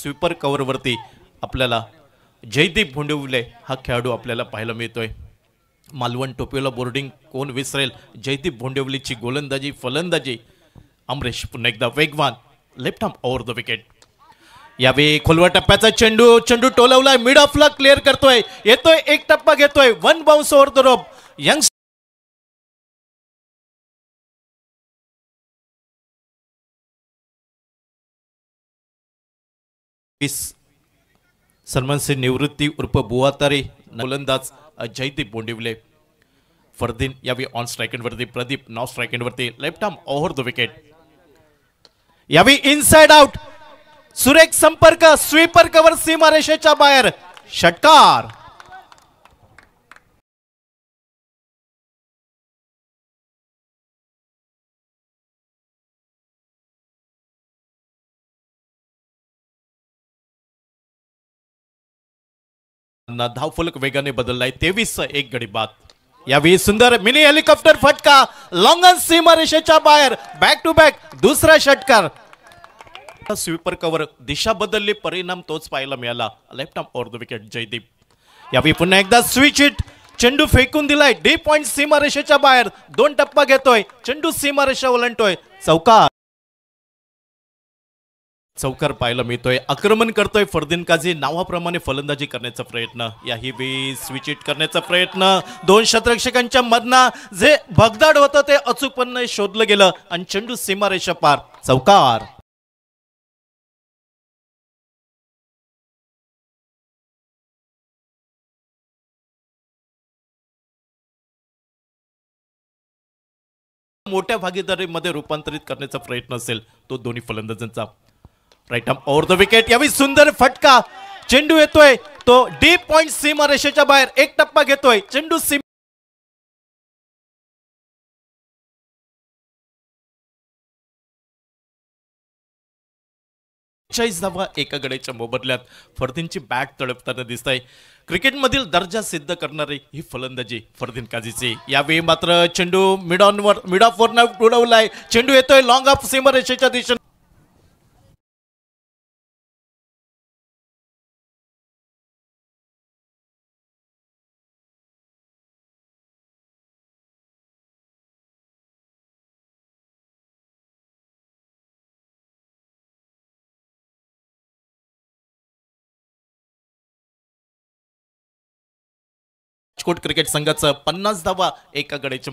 Sweeper कव्हरवरती आपल्याला जयदीप भोंडिवले हा खेळाडू आपल्याला पाहायला मिळतोय। मालवण टोपीला बोर्डिंग कोण विसरेल, जयदीप भोंडिवलीची गोलंदाजी फलंदाजी। अमरेश पुन्हा एकदा वेगवान, left arm over the wicket. यावेळी खोलवर टप्प्याचा चेंडू टोलवलाय, मिड ऑफला क्लिअर करतोय, येतोय एक टप्पा घेतोय, one bounce over the rope. Young Salman Singh निवृत्ती उर्फ बुवातारे, गोलंदाज जयदीप भोंडिवले। फरदीन यावेळी ऑन स्ट्राइक वरती, प्रदीप नॉन स्ट्राइक वरती, left arm over the wicket. यावेळी इनसाइड आउट, सुरेख संपर्क, स्वीपर कव्हर सीमारेषेच्या बाहेर, षटकार। धावफलक वेगाने बदललाय, 23-1 गडी बाद। यावेळी सुंदर मिनी हेलिकॉप्टर फटका, लॉंग ऑन सीमारेषेच्या बाहेर, बॅक टू बॅक दुसरा षटकार। स्वीपर कव्हर, दिशा बदलली, परिणाम तोच पाहायला मिळाला, left arm over the wicket Jaydeep. यावेळी पुन्हा एकदा स्विच हिट, चेंडू फेकून दिलाय, डी पॉइंट सीमारेषेच्या बाहेर, 2 टप्पा घेतोय, चेंडू सीमारेषा ओलांडतोय, चौकार। चौकार पाहायला मिळतोय, आक्रमण करतोय फरदीन काझी, नावाप्रमाणे फलंदाजी करण्याचा प्रयत्न, याही वेळी स्विच हिट करण्याचा प्रयत्न, 2 शतरक्षकांच्या मधना जे भगदाड होतं ते अचूकपणे शोधलं गेलं आणि चेंडू सीमारेषा पार, चौकार। मोठ्या भागीदारीमध्ये रूपांतरित करण्याचा प्रयत्न असेल तो दोन्ही फलंदाजांचा। Right arm over the wicket, यावेळी सुंदर फटका, चेंडू येतोय तो डीप पॉइंट सीमारेषेच्या बाहेर, एक टप्पा घेतोय, चेंडू सीमा 40 धावा एका गड्याच्या मोबदल्यात। फरदीनची बॅट तडपताना दिसतंय, क्रिकेटमधील दर्जा सिद्ध करणारी ही फलंदाजी फरदीन काझीची। यावेळी मात्र चेंडू मिड ऑफ वर उडवलाय, चेंडू येतोय लॉंग ऑफ सीमारेषेच्या दिशेने। राजकोट क्रिकेट संघाचं 50 धावा एका गड्याच्या